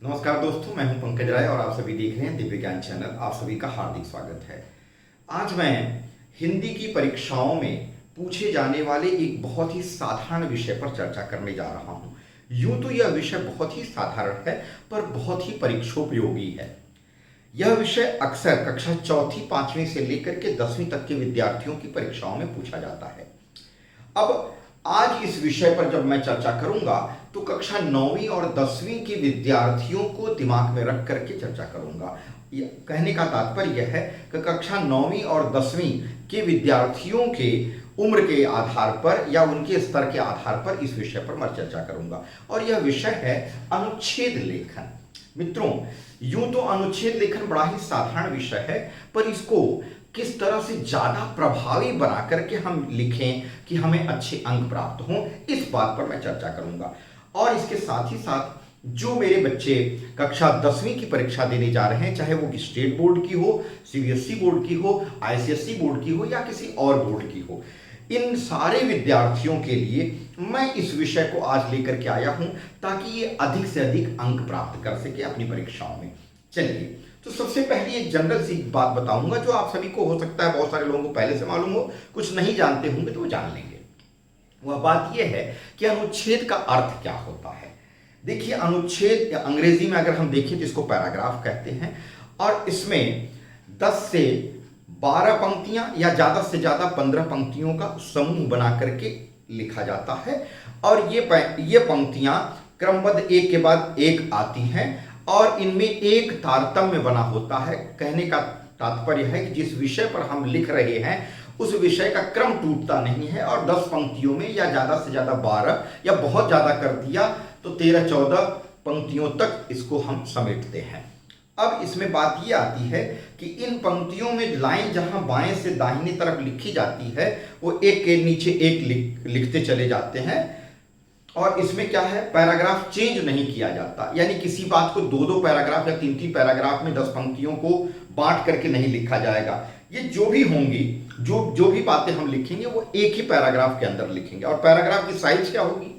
नमस्कार दोस्तों, मैं हूं पंकज राय और आप सभी देख रहे हैं दिव्य ज्ञान चैनल। आप सभी का हार्दिक स्वागत है। आज मैं हिंदी की परीक्षाओं में पूछे जाने वाले एक बहुत ही साधारण विषय पर चर्चा करने जा रहा हूं। यूं तो यह विषय बहुत ही साधारण है, पर बहुत ही परीक्षोपयोगी है। यह विषय अक्सर कक्षा चौथी पांचवीं से लेकर के 10वीं तक के विद्यार्थियों की परीक्षाओं में पूछा जाता है। अब आज इस विषय पर जब मैं चर्चा करूंगा तो कक्षा 9वीं और 10वीं के विद्यार्थियों को दिमाग में रख करके चर्चा करूंगा। कहने का तात्पर्य यह है कि कक्षा 9वीं और 10वीं के विद्यार्थियों के उम्र के आधार पर या उनके स्तर के आधार पर इस विषय पर मैं चर्चा करूंगा। और यह विषय है अनुच्छेद लेखन। मित्रों, यूं तो अनुच्छेद लेखन बड़ा ही साधारण विषय है, पर इसको किस तरह से ज्यादा प्रभावी बना करके हम लिखें कि हमें अच्छे अंक प्राप्त हों, इस बात पर मैं चर्चा करूंगा। और इसके साथ ही साथ जो मेरे बच्चे कक्षा 10वीं की परीक्षा देने जा रहे हैं, चाहे वो स्टेट बोर्ड की हो, सीबीएसई बोर्ड की हो, आईसीएसई बोर्ड की हो या किसी और बोर्ड की हो, इन सारे विद्यार्थियों के लिए मैं इस विषय को आज लेकर के आया हूं ताकि ये अधिक से अधिक अंक प्राप्त कर सके अपनी परीक्षाओं में। चलिए, तो सबसे पहले एक जनरल सी बात बताऊंगा जो आप सभी को हो सकता है बहुत सारे लोगों को पहले से मालूम हो, कुछ नहीं जानते होंगे तो वो जान लेंगे। वह बात यह है कि अनुच्छेद का अर्थ क्या होता है। देखिए, अनुच्छेद अंग्रेजी में अगर हम देखें तो इसको पैराग्राफ कहते हैं, और इसमें 10 से 12 पंक्तियां या ज्यादा से ज्यादा 15 पंक्तियों का समूह बना करके लिखा जाता है। और ये पंक्तियां क्रमबद्ध एक के बाद एक आती हैं और इनमें एक तारतम्य बना होता है। कहने का तात्पर्य है कि जिस विषय पर हम लिख रहे हैं उस विषय का क्रम टूटता नहीं है, और 10 पंक्तियों में या ज्यादा से ज्यादा 12 या बहुत ज्यादा कर दिया तो 13-14 पंक्तियों तक इसको हम समेटते हैं। अब इसमें बात यह आती है कि इन पंक्तियों में लाइन जहां बाएं से दाहिनी तरफ लिखी जाती है वो एक के नीचे एक लिखते चले जाते हैं, और इसमें क्या है, पैराग्राफ चेंज नहीं किया जाता। यानी किसी बात को 2-2 पैराग्राफ या 3-3 पैराग्राफ में 10 पंक्तियों को बांट करके नहीं लिखा जाएगा। ये जो भी होंगी, जो भी बातें हम लिखेंगे वो एक ही पैराग्राफ के अंदर लिखेंगे। और पैराग्राफ की साइज क्या होगी,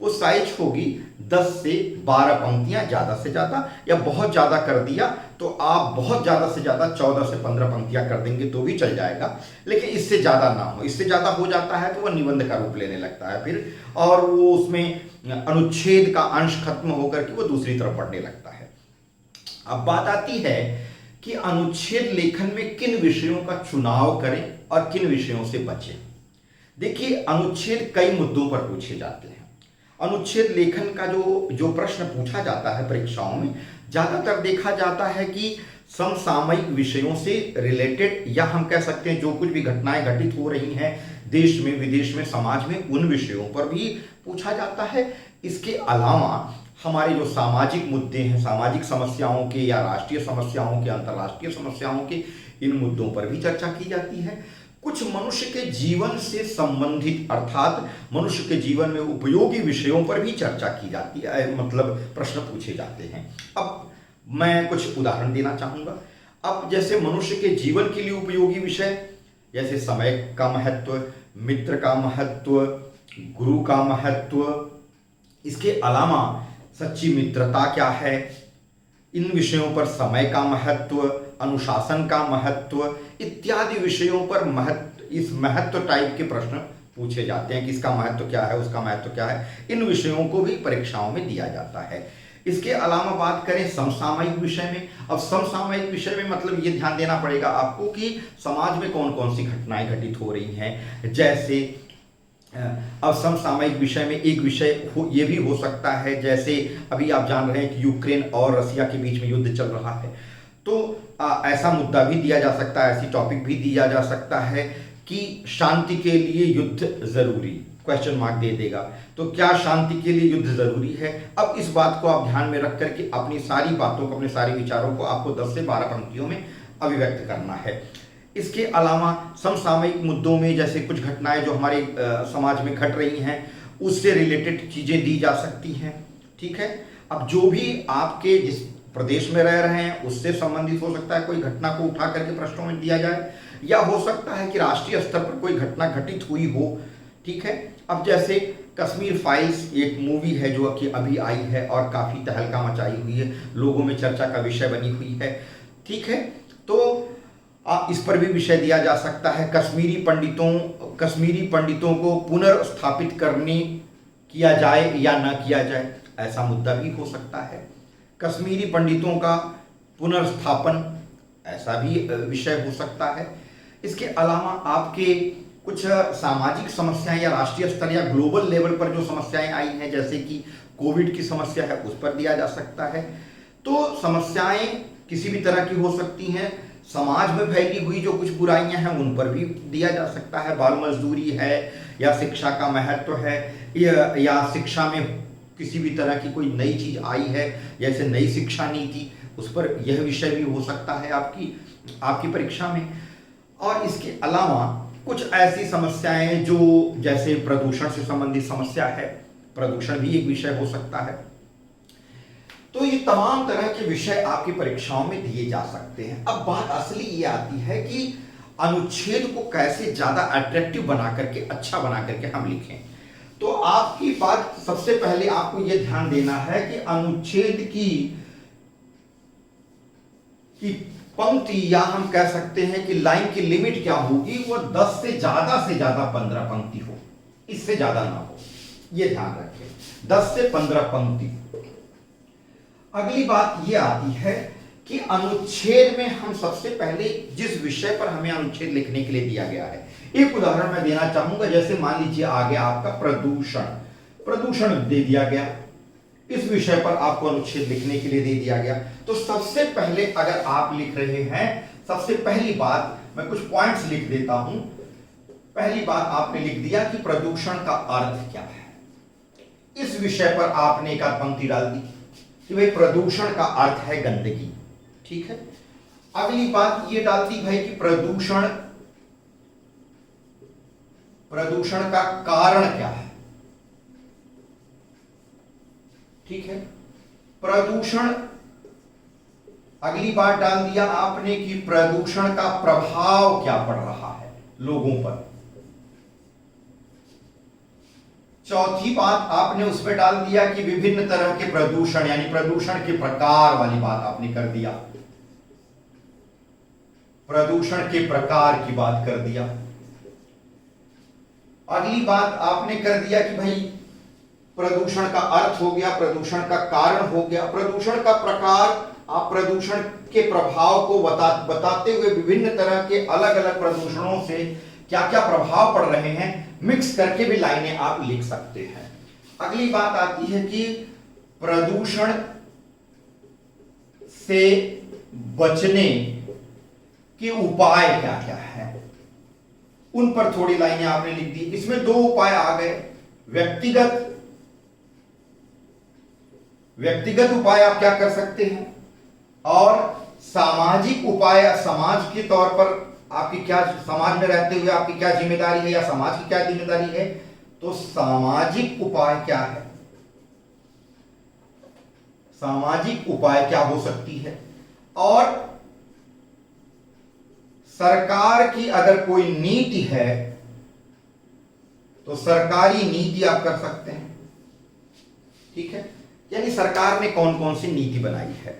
वो साइज होगी 10 से 12 पंक्तियां ज्यादा से ज्यादा, या बहुत ज्यादा कर दिया तो आप बहुत ज्यादा से ज्यादा 14 से 15 पंक्तियां कर देंगे तो भी चल जाएगा, लेकिन इससे ज्यादा ना हो। इससे ज्यादा हो जाता है तो वह निबंध का रूप लेने लगता है फिर, और वो उसमें अनुच्छेद का अंश खत्म होकर के वो दूसरी तरफ बढ़ने लगता है। अब बात आती है कि अनुच्छेद लेखन में किन विषयों का चुनाव करें और किन विषयों से बचें। देखिए, अनुच्छेद कई मुद्दों पर पूछे जाते हैं। अनुच्छेद लेखन का जो प्रश्न पूछा जाता है परीक्षाओं में, ज्यादातर देखा जाता है कि समसामयिक विषयों से रिलेटेड, या हम कह सकते हैं जो कुछ भी घटनाएं घटित हो रही हैं देश में, विदेश में, समाज में, उन विषयों पर भी पूछा जाता है। इसके अलावा हमारे जो सामाजिक मुद्दे हैं, सामाजिक समस्याओं के या राष्ट्रीय समस्याओं के, अंतर्राष्ट्रीय समस्याओं के, इन मुद्दों पर भी चर्चा की जाती है। कुछ मनुष्य के जीवन से संबंधित अर्थात मनुष्य के जीवन में उपयोगी विषयों पर भी चर्चा की जाती है, मतलब प्रश्न पूछे जाते हैं। अब मैं कुछ उदाहरण देना चाहूंगा। अब जैसे मनुष्य के जीवन के लिए उपयोगी विषय, जैसे समय का महत्व, मित्र का महत्व, गुरु का महत्व, इसके अलावा सच्ची मित्रता क्या है, इन विषयों पर समय का महत्व, अनुशासन का महत्व इत्यादि विषयों पर इस महत्व टाइप के प्रश्न पूछे जाते हैं कि इसका महत्व क्या है, उसका महत्व क्या है। इन विषयों को भी परीक्षाओं में दिया जाता है। इसके अलावा बात करें समसामयिक विषय में। अब समसामयिक विषय में मतलब ये ध्यान देना पड़ेगा आपको कि समाज में कौन कौन सी घटनाएं घटित हो रही हैं। जैसे अब समसामयिक विषय में एक विषय ये भी हो सकता है, जैसे अभी आप जान रहे हैं कि यूक्रेन और रसिया के बीच में युद्ध चल रहा है, तो ऐसा मुद्दा भी दिया जा सकता है, ऐसी टॉपिक भी दिया जा सकता है कि शांति के लिए युद्ध जरूरी, क्वेश्चन मार्क दे देगा। तो क्या शांति के लिए युद्ध जरूरी है? अब इस बात को आप ध्यान में रख करके अपनी सारी बातों को, अपने सारे विचारों को आपको 10 से 12 पंक्तियों में अभिव्यक्त करना है। इसके अलावा समसामयिक मुद्दों में जैसे कुछ घटनाएं जो हमारे समाज में घट रही हैं उससे रिलेटेड चीजें दी जा सकती हैं। ठीक है, अब जो भी आपके जिस प्रदेश में रह रहे हैं उससे संबंधित हो सकता है कोई घटना को उठा करके प्रश्नों में दिया जाए, या हो सकता है कि राष्ट्रीय स्तर पर कोई घटना घटित हुई हो। ठीक है, अब जैसे कश्मीर फाइल्स एक मूवी है जो कि अभी आई है और काफ़ी तहलका मचाई हुई है, लोगों में चर्चा का विषय बनी हुई है। ठीक है, तो इस पर भी विषय दिया जा सकता है। कश्मीरी पंडितों को पुनर्स्थापित करने किया जाए या ना किया जाए, ऐसा मुद्दा भी हो सकता है। कश्मीरी पंडितों का पुनर्स्थापन, ऐसा भी विषय हो सकता है। इसके अलावा आपके कुछ सामाजिक समस्याएं या राष्ट्रीय स्तर या ग्लोबल लेवल पर जो समस्याएं आई हैं, जैसे कि कोविड की समस्या है, उस पर दिया जा सकता है। तो समस्याएं किसी भी तरह की हो सकती हैं। समाज में फैली हुई जो कुछ बुराइयां हैं उन पर भी दिया जा सकता है। बाल मजदूरी है या शिक्षा का महत्व है या शिक्षा में किसी भी तरह की कोई नई चीज आई है, जैसे नई शिक्षा नीति, उस पर यह विषय भी हो सकता है आपकी परीक्षा में। और इसके अलावा कुछ ऐसी समस्याएं जो जैसे प्रदूषण से संबंधित समस्या है, प्रदूषण भी एक विषय हो सकता है। तो ये तमाम तरह के विषय आपकी परीक्षाओं में दिए जा सकते हैं। अब बात असली ये आती है कि अनुच्छेद को कैसे ज्यादा अट्रैक्टिव बना करके, अच्छा बना करके हम लिखें। तो आपकी बात, सबसे पहले आपको यह ध्यान देना है कि अनुच्छेद की पंक्ति, या हम कह सकते हैं कि लाइन की लिमिट क्या होगी, वो 10 से ज्यादा 15 पंक्ति हो, इससे ज्यादा ना हो, ये ध्यान रखें, 10 से 15 पंक्ति। अगली बात ये आती है कि अनुच्छेद में हम सबसे पहले जिस विषय पर हमें अनुच्छेद लिखने के लिए दिया गया है, एक उदाहरण मैं देना चाहूंगा। जैसे मान लीजिए आ गया आपका प्रदूषण दे दिया गया, इस विषय पर आपको अनुच्छेद लिखने के लिए दे दिया गया। तो सबसे पहले अगर आप लिख रहे हैं, सबसे पहली बात मैं कुछ पॉइंट्स लिख देता हूं। पहली बात आपने लिख दिया कि प्रदूषण का अर्थ क्या है। इस विषय पर आपने एक आध पंक्ति डाल दी कि भाई प्रदूषण का अर्थ है गंदगी। ठीक है, अगली बात ये डाल दी भाई कि प्रदूषण का कारण क्या है। ठीक है, प्रदूषण, अगली बात डाल दिया आपने कि प्रदूषण का प्रभाव क्या पड़ रहा है लोगों पर। चौथी बात आपने उसमें डाल दिया कि विभिन्न तरह के प्रदूषण, यानी प्रदूषण के प्रकार वाली बात आपने कर दिया, प्रदूषण के प्रकार की बात कर दिया। अगली बात आपने कर दिया कि भाई प्रदूषण का अर्थ हो गया, प्रदूषण का कारण हो गया, प्रदूषण का प्रकार, आप प्रदूषण के प्रभाव को बताते हुए विभिन्न तरह के अलग अलग प्रदूषणों से क्या क्या प्रभाव पड़ रहे हैं मिक्स करके भी लाइनें आप लिख सकते हैं। अगली बात आती है कि प्रदूषण से बचने के उपाय क्या क्या है, उन पर थोड़ी लाइनें आपने लिख दी। इसमें 2 उपाय आ गए, व्यक्तिगत उपाय आप क्या कर सकते हैं, और सामाजिक उपाय, समाज के तौर पर आपकी क्या, समाज में रहते हुए आपकी क्या जिम्मेदारी है या समाज की क्या जिम्मेदारी है। तो सामाजिक उपाय क्या है, सामाजिक उपाय क्या हो सकती है, और सरकार की अगर कोई नीति है तो सरकारी नीति आप कर सकते हैं। ठीक है, यानी सरकार ने कौन कौन सी नीति बनाई है।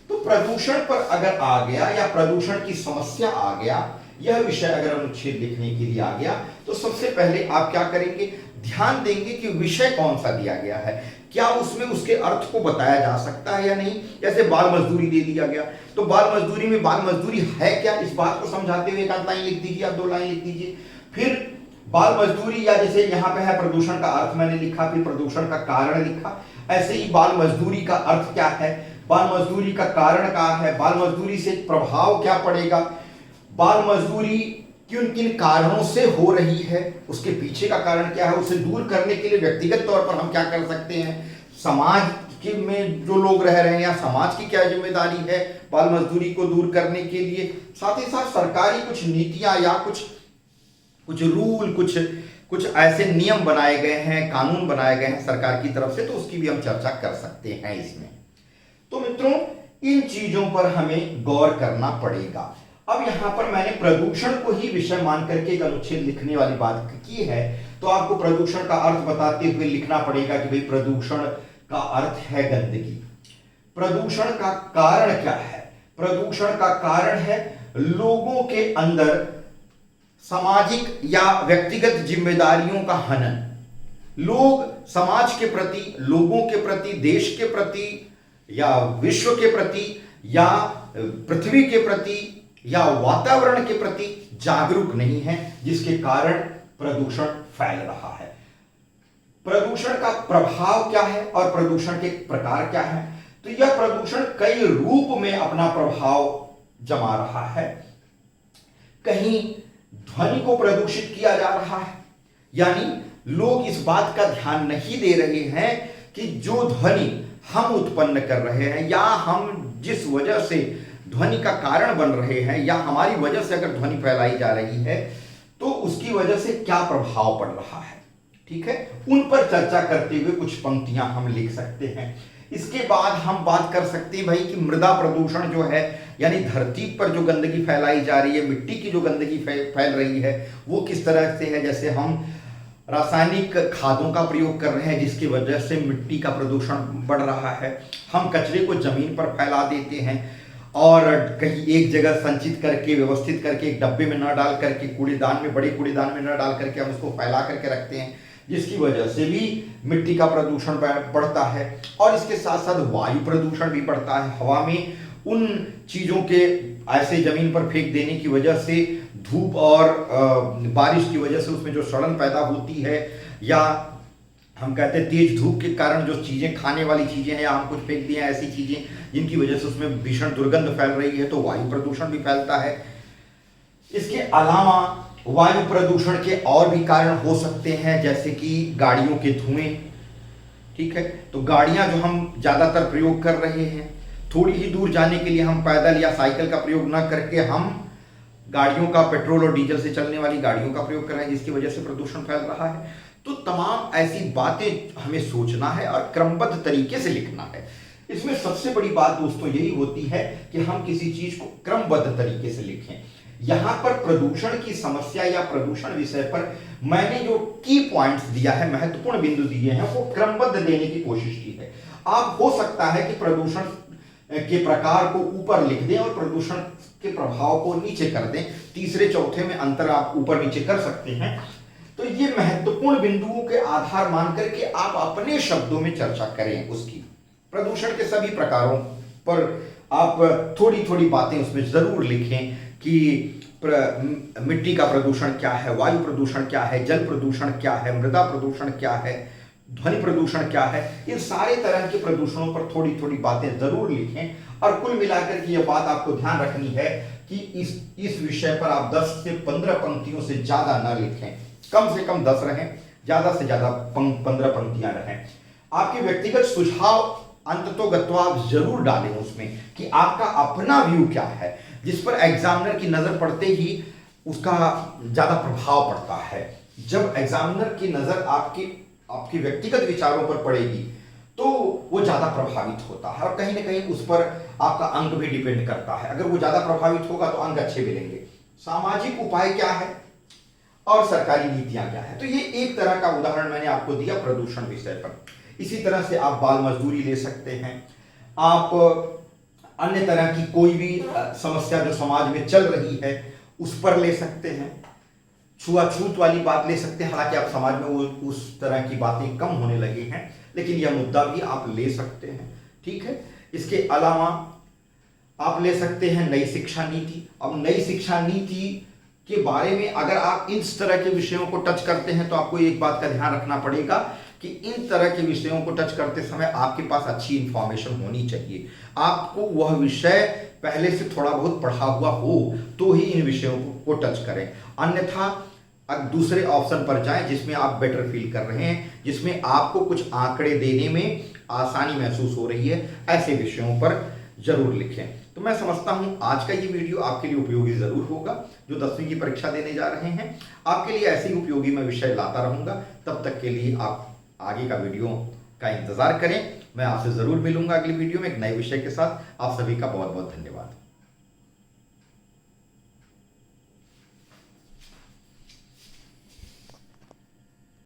तो प्रदूषण पर अगर आ गया या प्रदूषण की समस्या आ गया, यह विषय अगर अनुच्छेद लिखने के लिए आ गया, तो सबसे पहले आप क्या करेंगे, ध्यान देंगे कि विषय कौन सा दिया गया है, क्या उसमें उसके अर्थ को बताया जा सकता है या नहीं। जैसे बाल मजदूरी दे दिया गया, तो बाल मजदूरी में बाल मजदूरी है क्या, इस बात को समझाते हुए एक आध लाइन लिख दीजिए, आप 2 लाइन लिख दीजिए। फिर बाल मजदूरी, या जैसे यहां पे है प्रदूषण का अर्थ मैंने लिखा, फिर प्रदूषण का कारण लिखा। ऐसे ही बाल मजदूरी का अर्थ क्या है, बाल मजदूरी का कारण क्या है, बाल मजदूरी से प्रभाव क्या पड़ेगा, बाल मजदूरी किन किन कारणों से हो रही है, उसके पीछे का कारण क्या है, उसे दूर करने के लिए व्यक्तिगत तौर पर हम क्या कर सकते हैं, समाज के में जो लोग रह रहे हैं या समाज की क्या जिम्मेदारी है बाल मजदूरी को दूर करने के लिए। साथ ही साथ सरकारी कुछ नीतियां या कुछ रूल, कुछ ऐसे नियम बनाए गए हैं, कानून बनाए गए हैं सरकार की तरफ से, तो उसकी भी हम चर्चा कर सकते हैं इसमें। तो मित्रों, इन चीजों पर हमें गौर करना पड़ेगा। अब यहां पर मैंने प्रदूषण को ही विषय मान करके एक अनुच्छेद लिखने वाली बात की है, तो आपको प्रदूषण का अर्थ बताते हुए लिखना पड़ेगा कि भाई प्रदूषण का अर्थ है गंदगी। प्रदूषण का कारण क्या है? प्रदूषण का कारण है लोगों के अंदर सामाजिक या व्यक्तिगत जिम्मेदारियों का हनन। लोग समाज के प्रति, लोगों के प्रति, देश के प्रति या विश्व के प्रति या पृथ्वी के प्रति या वातावरण के प्रति जागरूक नहीं है, जिसके कारण प्रदूषण फैल रहा है। प्रदूषण का प्रभाव क्या है और प्रदूषण के प्रकार क्या है? तो यह प्रदूषण कई रूप में अपना प्रभाव जमा रहा है। कहीं ध्वनि को प्रदूषित किया जा रहा है, यानी लोग इस बात का ध्यान नहीं दे रहे हैं कि जो ध्वनि हम उत्पन्न कर रहे हैं या हम जिस वजह से ध्वनि का कारण बन रहे हैं या हमारी वजह से अगर ध्वनि फैलाई जा रही है तो उसकी वजह से क्या प्रभाव पड़ रहा है। ठीक है, उन पर चर्चा करते हुए कुछ पंक्तियां हम लिख सकते हैं। इसके बाद हम बात कर सकते हैं भाई कि मृदा प्रदूषण जो है, यानी धरती पर जो गंदगी फैलाई जा रही है, मिट्टी की जो गंदगी फैल रही है, वो किस तरह से है। जैसे हम रासायनिक खादों का प्रयोग कर रहे हैं जिसकी वजह से मिट्टी का प्रदूषण बढ़ रहा है। हम कचरे को जमीन पर फैला देते हैं और कहीं एक जगह संचित करके, व्यवस्थित करके, एक डब्बे में न डाल करके, कूड़ेदान में, बड़े कूड़ेदान में न डाल करके हम उसको फैला करके रखते हैं, जिसकी वजह से भी मिट्टी का प्रदूषण बढ़ता है। और इसके साथ साथ वायु प्रदूषण भी बढ़ता है। हवा में उन चीजों के ऐसे जमीन पर फेंक देने की वजह से, धूप और बारिश की वजह से उसमें जो सड़न पैदा होती है, या हम कहते हैं तेज धूप के कारण जो चीजें, खाने वाली चीजें हैं या हम कुछ फेंक दिए ऐसी चीजें जिनकी वजह से उसमें भीषण दुर्गंध फैल रही है, तो वायु प्रदूषण भी फैलता है। इसके अलावा वायु प्रदूषण के और भी कारण हो सकते हैं, जैसे कि गाड़ियों के धुएं। ठीक है, तो गाड़ियां जो हम ज्यादातर प्रयोग कर रहे हैं, थोड़ी ही दूर जाने के लिए हम पैदल या साइकिल का प्रयोग न करके हम गाड़ियों का, पेट्रोल और डीजल से चलने वाली गाड़ियों का प्रयोग कर रहे हैं, जिसकी वजह से प्रदूषण फैल रहा है। तो तमाम ऐसी बातें हमें सोचना है और क्रमबद्ध तरीके से लिखना है। इसमें सबसे बड़ी बात दोस्तों यही होती है कि हम किसी चीज को क्रमबद्ध तरीके से लिखें। यहां पर प्रदूषण की समस्या या प्रदूषण विषय पर मैंने जो की पॉइंट्स दिया है, महत्वपूर्ण बिंदु दिए हैं, वो क्रमबद्ध देने की कोशिश की है। आप हो सकता है कि प्रदूषण के प्रकार को ऊपर लिख दें और प्रदूषण के प्रभाव को नीचे कर दें, तीसरे चौथे में अंतर आप ऊपर नीचे कर सकते हैं। तो ये महत्वपूर्ण बिंदुओं के आधार मान करके आप अपने शब्दों में चर्चा करें उसकी। प्रदूषण के सभी प्रकारों पर आप थोड़ी थोड़ी बातें उसमें जरूर लिखें कि मिट्टी का प्रदूषण क्या है, वायु प्रदूषण क्या है, जल प्रदूषण क्या है, मृदा प्रदूषण क्या है, ध्वनि प्रदूषण क्या है। इन सारे तरह के प्रदूषणों पर थोड़ी थोड़ी बातें जरूर लिखें। और कुल मिलाकर के ये बात आपको ध्यान रखनी है कि इस विषय पर आप 10 से 15 पंक्तियों से ज्यादा न लिखें, कम से कम 10 रहें, ज्यादा से ज्यादा 15 पंक्तियां रहें। आपके व्यक्तिगत सुझाव अंततोगत्वा आप जरूर डालें उसमें कि आपका अपना व्यू क्या है, जिस पर एग्जामिनर की नजर पड़ते ही उसका ज्यादा प्रभाव पड़ता है। जब एग्जामिनर की नजर आपके व्यक्तिगत विचारों पर पड़ेगी तो वो ज्यादा प्रभावित होता है और कहीं ना कहीं उस पर आपका अंक भी डिपेंड करता है। अगर वो ज्यादा प्रभावित होगा तो अंक अच्छे मिलेंगे। सामाजिक उपाय क्या है और सरकारी नीतियां क्या है, तो ये एक तरह का उदाहरण मैंने आपको दिया प्रदूषण विषय पर। इसी तरह से आप बाल मजदूरी ले सकते हैं, आप अन्य तरह की कोई भी समस्या जो समाज में चल रही है उस पर ले सकते हैं, छुआछूत वाली बात ले सकते हैं। हालांकि आप समाज में उस तरह की बातें कम होने लगी हैं, लेकिन यह मुद्दा भी आप ले सकते हैं। ठीक है, इसके अलावा आप ले सकते हैं नई शिक्षा नीति। अब नई शिक्षा नीति के बारे में अगर आप इस तरह के विषयों को टच करते हैं तो आपको एक बात का ध्यान रखना पड़ेगा कि इन तरह के विषयों को टच करते समय आपके पास अच्छी इंफॉर्मेशन होनी चाहिए। आपको वह विषय पहले से थोड़ा बहुत पढ़ा हुआ हो तो ही इन विषयों को टच करें, अन्यथा दूसरे ऑप्शन पर जाएं जिसमें आप बेटर फील कर रहे हैं, जिसमें आपको कुछ आंकड़े देने में आसानी महसूस हो रही है, ऐसे विषयों पर जरूर लिखें। तो मैं समझता हूं आज का ये वीडियो आपके लिए उपयोगी जरूर होगा। जो 10वीं की परीक्षा देने जा रहे हैं आपके लिए ऐसे ही उपयोगी मैं विषय लाता रहूंगा। तब तक के लिए आप आगे का वीडियो का इंतजार करें। मैं आपसे जरूर मिलूंगा अगली वीडियो में एक नए विषय के साथ। आप सभी का बहुत बहुत धन्यवाद।